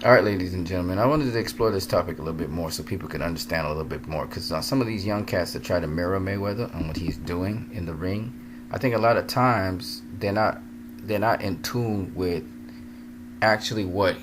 All right, ladies and gentlemen, I wanted to explore this topic a little bit more so people could understand a little bit more. Because some of these young cats that try to mirror Mayweather and what he's doing in the ring, I think a lot of times they're not in tune with actually what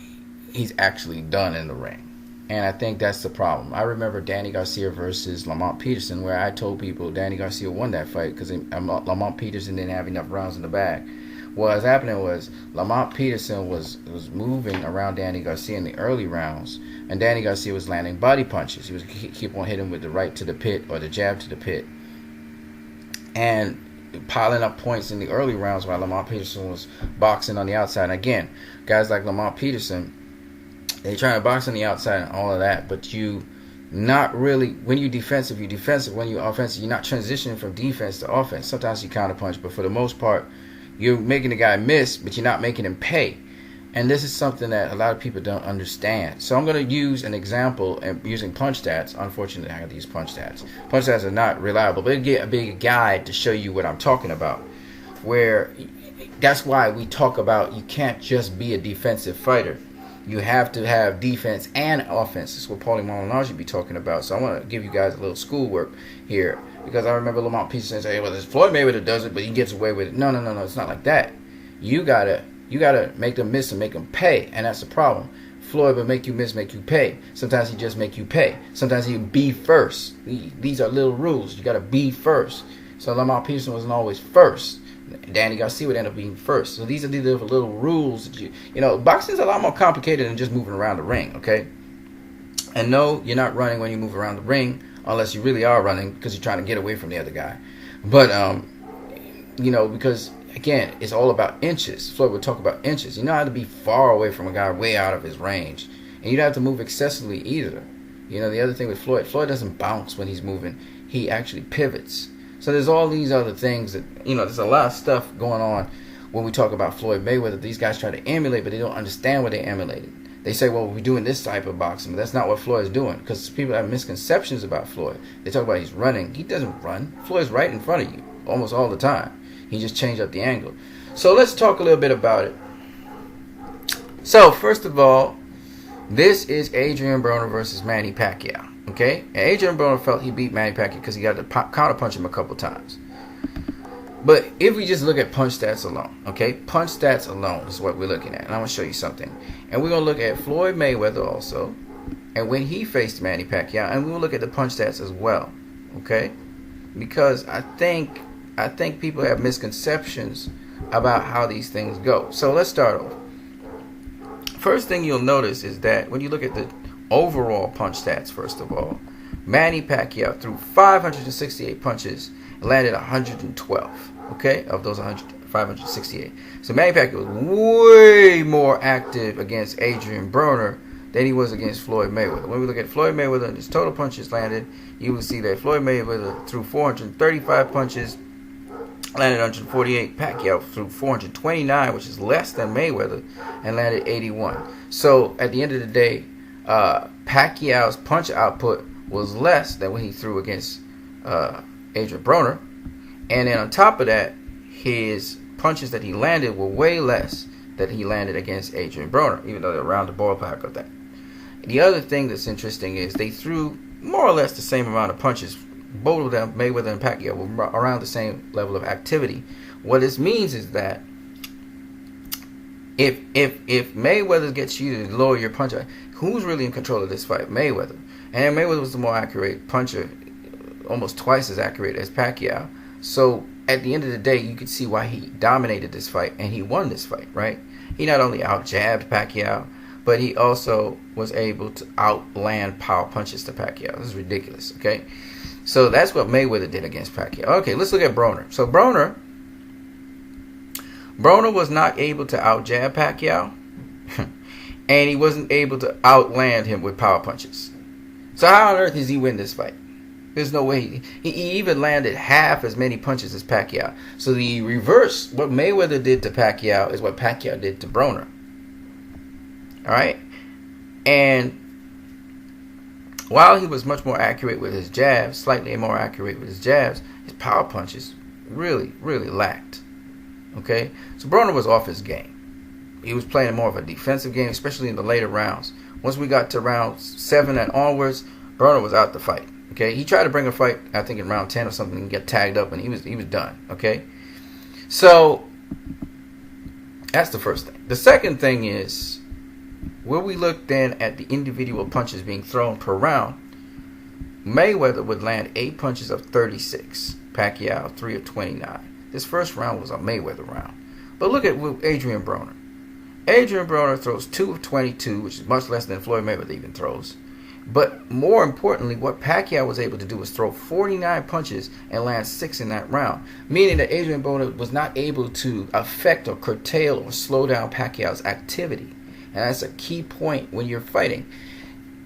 he's actually done in the ring. And I think that's the problem. I remember Danny Garcia versus Lamont Peterson, where I told people Danny Garcia won that fight because Lamont Peterson didn't have enough rounds in the bag. What was happening was Lamont Peterson was moving around Danny Garcia in the early rounds, and Danny Garcia was landing body punches. He was keep on hitting with the right to the pit or the jab to the pit, and piling up points in the early rounds while Lamont Peterson was boxing on the outside. And again, guys like Lamont Peterson, they trying to box on the outside and all of that, but you not really, when you're defensive, you're defensive. When you're offensive, you're not transitioning from defense to offense. Sometimes you counterpunch, but for the most part, you're making the guy miss, but you're not making him pay. And this is something that a lot of people don't understand. So I'm going to use an example and using punch stats. Unfortunately, I have to use punch stats. Punch stats are not reliable, but it'll get a big guide to show you what I'm talking about. Where that's why we talk about you can't just be a defensive fighter. You have to have defense and offense. This is what Paulie Malignaggi be talking about. So I want to give you guys a little schoolwork here. Because I remember Lamont Peterson saying, well, this Floyd Mayweather does it, but he gets away with it. No. It's not like that. You gotta make them miss and make them pay. And that's the problem. Floyd will make you miss, make you pay. Sometimes he just make you pay. Sometimes he be first. These are little rules. You gotta be first. So Lamont Peterson wasn't always first. Danny Garcia would end up being first. So these are the little rules that you know, boxing's a lot more complicated than just moving around the ring, okay? And no, you're not running when you move around the ring, unless you really are running because you're trying to get away from the other guy. But you know, because again, it's all about inches. Floyd would talk about inches. You know how to be far away from a guy way out of his range, and you don't have to move excessively either. You know, the other thing with Floyd doesn't bounce when he's moving. He actually pivots. So there's all these other things that, you know, there's a lot of stuff going on when we talk about Floyd Mayweather. These guys try to emulate, but they don't understand what they emulated. They say, well, we're doing this type of boxing, but that's not what Floyd is doing, because people have misconceptions about Floyd. They talk about he's running. He doesn't run. Floyd's right in front of you almost all the time. He just changed up the angle. So let's talk a little bit about it. So first of all, this is Adrian Broner versus Manny Pacquiao. Okay? And Adrian Broner felt he beat Manny Pacquiao because he got to counterpunch him a couple times. But if we just look at punch stats alone, okay? Punch stats alone is what we're looking at. And I'm going to show you something. And we're going to look at Floyd Mayweather also, and when he faced Manny Pacquiao, and we'll look at the punch stats as well, okay? Because I think people have misconceptions about how these things go. So let's start off. First thing you'll notice is that when you look at the overall punch stats, first of all, Manny Pacquiao threw 568 punches, landed 112, okay, of those 568. So Manny Pacquiao was way more active against Adrian Broner than he was against Floyd Mayweather. When we look at Floyd Mayweather and his total punches landed, you will see that Floyd Mayweather threw 435 punches, landed 148. Pacquiao threw 429, which is less than Mayweather, and landed 81. So at the end of the day, Pacquiao's punch output was less than what he threw against Adrian Broner, and then on top of that, his punches that he landed were way less than he landed against Adrian Broner, even though they're around the ballpark of that. The other thing that's interesting is they threw more or less the same amount of punches. Both of them, Mayweather and Pacquiao, were around the same level of activity. What this means is that if Mayweather gets you to lower your punch, who's really in control of this fight? Mayweather. And Mayweather was the more accurate puncher, almost twice as accurate as Pacquiao. So at the end of the day, you could see why he dominated this fight, and he won this fight, right? He not only out-jabbed Pacquiao, but he also was able to outland power punches to Pacquiao. This is ridiculous, okay? So that's what Mayweather did against Pacquiao. Okay, let's look at Broner. So Broner was not able to out-jab Pacquiao, and he wasn't able to outland him with power punches. So how on earth does he win this fight? There's no way. He even landed half as many punches as Pacquiao. So the reverse, what Mayweather did to Pacquiao is what Pacquiao did to Broner. All right? And while he was much more accurate with his jabs, slightly more accurate with his jabs, his power punches really, really lacked. Okay? So Broner was off his game. he was playing more of a defensive game, especially in the later rounds. Once we got to round 7 and onwards, Broner was out the fight. Okay, he tried to bring a fight, I think in round 10 or something, and get tagged up, and he was done. Okay, so that's the first thing. The second thing is, where we look then at the individual punches being thrown per round, Mayweather would land 8 punches of 36. Pacquiao 3 of 29. This first round was a Mayweather round. But look at Adrian Broner. Adrian Broner throws 2 of 22, which is much less than Floyd Mayweather even throws. But more importantly, what Pacquiao was able to do was throw 49 punches and land 6 in that round, meaning that Adrian Broner was not able to affect or curtail or slow down Pacquiao's activity. And that's a key point when you're fighting.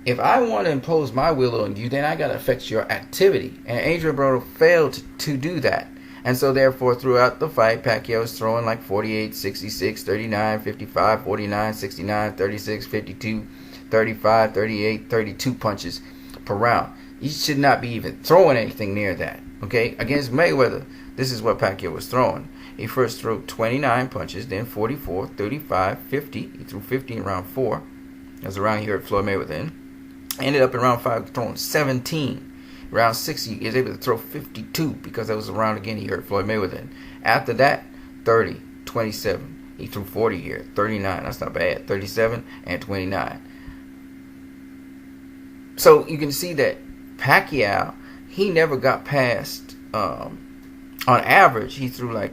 If I want to impose my will on you, then I got to affect your activity. And Adrian Broner failed to do that. And so therefore, throughout the fight, Pacquiao was throwing like 48, 66, 39, 55, 49, 69, 36, 52, 35, 38, 32 punches per round. You should not be even throwing anything near that. Okay? Against Mayweather, this is what Pacquiao was throwing. He first threw 29 punches, then 44, 35, 50. He threw 50 in round 4. That was the round he hurt Floyd Mayweather in. Ended up in round 5 throwing 17. Round 6 he was able to throw 52 because that was the round again he hurt Floyd Mayweather in. After that, 30, 27. He threw 40 here. 39, that's not bad. 37 and 29. So you can see that Pacquiao, he never got past, on average, he threw like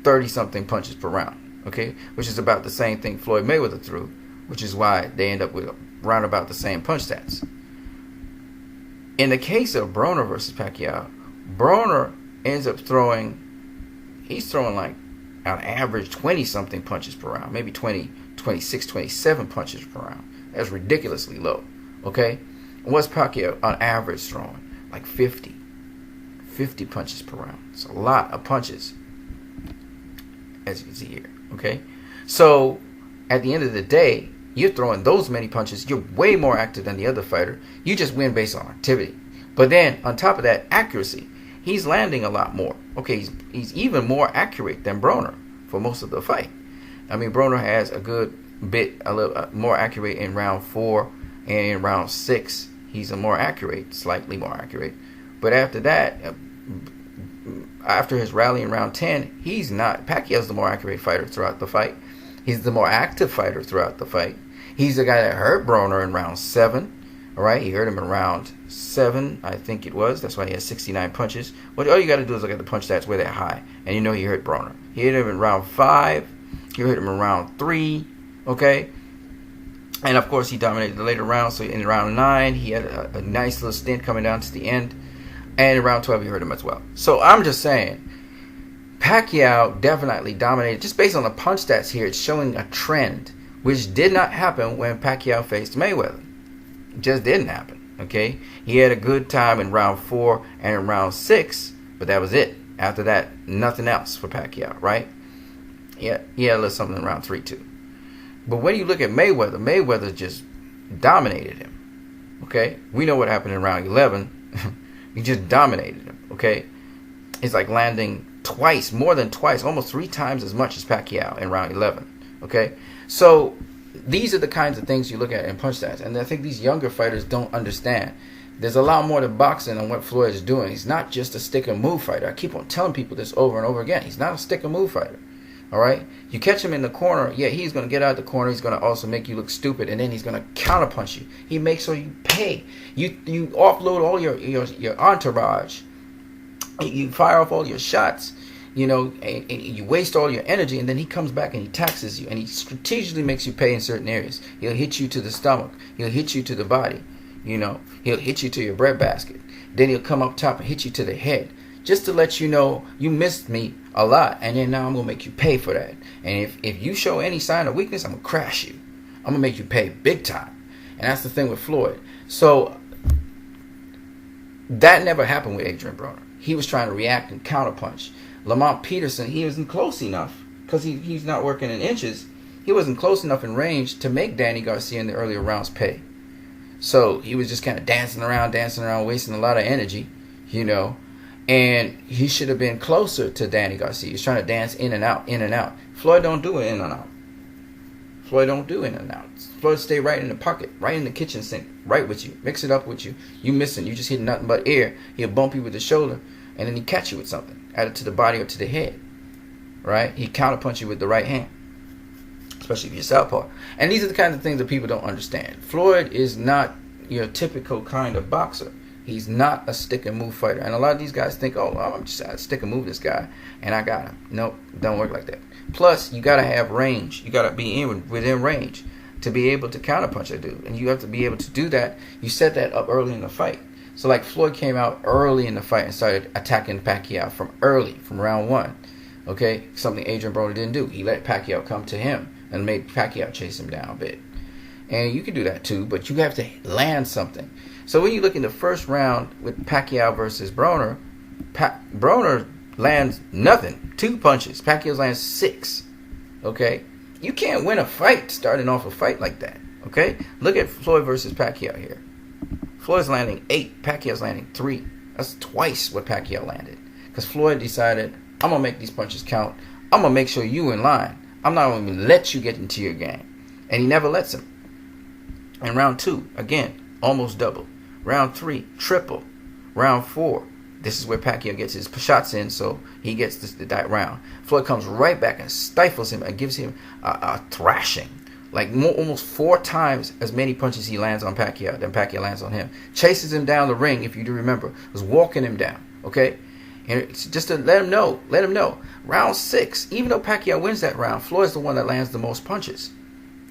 30-something punches per round. Okay? Which is about the same thing Floyd Mayweather threw, which is why they end up with around about the same punch stats. In the case of Broner versus Pacquiao, Broner ends up he's throwing like on average 20-something punches per round, maybe 20, 26, 27 punches per round. That's ridiculously low. Okay? And what's Pacquiao on average throwing? Like 50 punches per round. It's a lot of punches, as you can see here. Okay? So, at the end of the day, you're throwing those many punches. You're way more active than the other fighter. You just win based on activity. But then, on top of that, accuracy. He's landing a lot more. Okay, he's even more accurate than Broner for most of the fight. I mean, Broner has a good bit, a little more accurate in round 4, and in round 6, he's slightly more accurate. But after that, after his rally in round 10, he's not. Pacquiao's the more accurate fighter throughout the fight. He's the more active fighter throughout the fight. He's the guy that hurt Broner in round 7. All right, he hurt him in round 7, I think it was. That's why he has 69 punches. But all you got to do is look at the punch stats where they're high, and you know he hurt Broner. He hit him in round 5. He hurt him in round 3. Okay, and of course he dominated the later rounds. So in round 9, he had a nice little stint coming down to the end, and in round 12 he hurt him as well. So I'm just saying, Pacquiao definitely dominated. Just based on the punch stats here, it's showing a trend, which did not happen when Pacquiao faced Mayweather. It just didn't happen. Okay, he had a good time in round 4 and in round 6, but that was it. After that, nothing else for Pacquiao, right? Yeah, he had a little something in round 3 too. But when you look at Mayweather, Mayweather just dominated him. Okay, we know what happened in round 11. He just dominated him. Okay, it's like landing twice, more than twice, almost 3 times as much as Pacquiao in round 11. Okay, so these are the kinds of things you look at in punch stats, and I think these younger fighters don't understand. There's a lot more to boxing than what Floyd is doing. He's not just a stick and move fighter. I keep on telling people this over and over again. He's not a stick and move fighter. All right, you catch him in the corner, yeah, he's going to get out of the corner. He's going to also make you look stupid, and then he's going to counterpunch you. He makes sure you pay. You offload all your entourage. You fire off all your shots. You know, and you waste all your energy, and then he comes back and he taxes you, and he strategically makes you pay in certain areas. He'll hit you to the stomach. He'll hit you to the body. You know, he'll hit you to your breadbasket. Then he'll come up top and hit you to the head, just to let you know you missed me a lot, and then now I'm going to make you pay for that. And if you show any sign of weakness, I'm going to crash you. I'm going to make you pay big time. And that's the thing with Floyd. So that never happened with Adrian Broner. He was trying to react and counterpunch. Lamont Peterson, he wasn't close enough because he's not working in inches. He wasn't close enough in range to make Danny Garcia in the earlier rounds pay. So he was just kind of dancing around, wasting a lot of energy, you know. And he should have been closer to Danny Garcia. He's trying to dance in and out, in and out. Floyd don't do it in and out. Floyd don't do in and outs. Floyd stay right in the pocket, right in the kitchen sink, right with you. Mix it up with you. You missing. You just hitting nothing but air. He'll bump you with the shoulder, and then he catch you with something. Add it to the body or to the head. Right? He counterpunch you with the right hand. Especially if you're southpaw. And these are the kinds of things that people don't understand. Floyd is not your typical kind of boxer. He's not a stick and move fighter. And a lot of these guys think, oh, well, I'm just going to stick and move this guy, and I got him. Nope, don't work like that. Plus, you got to have range. You got to be within range to be able to counterpunch a dude. And you have to be able to do that. You set that up early in the fight. So, like, Floyd came out early in the fight and started attacking Pacquiao from round one. Okay? Something Adrian Broner didn't do. He let Pacquiao come to him and made Pacquiao chase him down a bit. And you can do that too, but you have to land something. So when you look in the first round with Pacquiao versus Broner, Broner lands nothing. 2 punches. Pacquiao lands 6. Okay? You can't win a fight starting off a fight like that. Okay? Look at Floyd versus Pacquiao here. Floyd's landing 8. Pacquiao's landing 3. That's twice what Pacquiao landed. Because Floyd decided, I'm going to make these punches count. I'm going to make sure you in line. I'm not going to let you get into your game. And he never lets him. In round 2, again, almost double. Round 3, triple. Round 4, this is where Pacquiao gets his shots in, so he gets that round. Floyd comes right back and stifles him and gives him a thrashing. Like almost 4 times as many punches he lands on Pacquiao than Pacquiao lands on him. Chases him down the ring, if you do remember. Was walking him down, okay? And it's just to let him know. Round 6, even though Pacquiao wins that round, Floyd's the one that lands the most punches.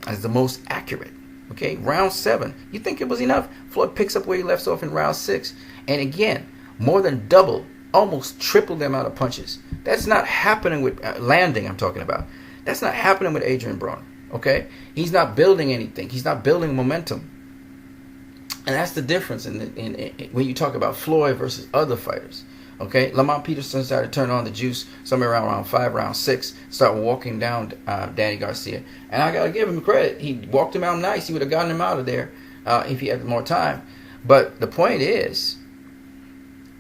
And is the most accurate. Okay, round 7. You think it was enough? Floyd picks up where he left off in round 6. And again, more than double, almost triple the amount of punches. That's not happening with landing, I'm talking about. That's not happening with Adrian Broner. Okay? He's not building anything. He's not building momentum. And that's the difference in when you talk about Floyd versus other fighters. Okay, Lamont Peterson started turning on the juice somewhere around round 5, round 6. Started walking down Danny Garcia, and I gotta give him credit. He walked him out nice. He would have gotten him out of there if he had more time. But the point is,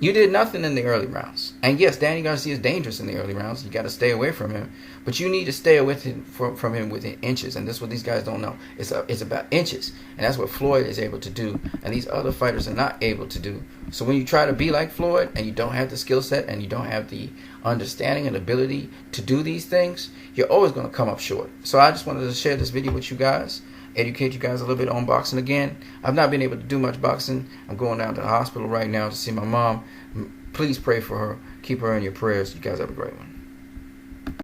you did nothing in the early rounds. And yes, Danny Garcia is dangerous in the early rounds. You got to stay away from him. But you need to stay away from him within inches. And this is what these guys don't know. It's about inches. And that's what Floyd is able to do. And these other fighters are not able to do. So when you try to be like Floyd and you don't have the skill set and you don't have the understanding and ability to do these things, you're always going to come up short. So I just wanted to share this video with you guys. Educate you guys a little bit on boxing again. I've not been able to do much boxing. I'm going down to the hospital right now to see my mom. Please pray for her. Keep her in your prayers. You guys have a great one.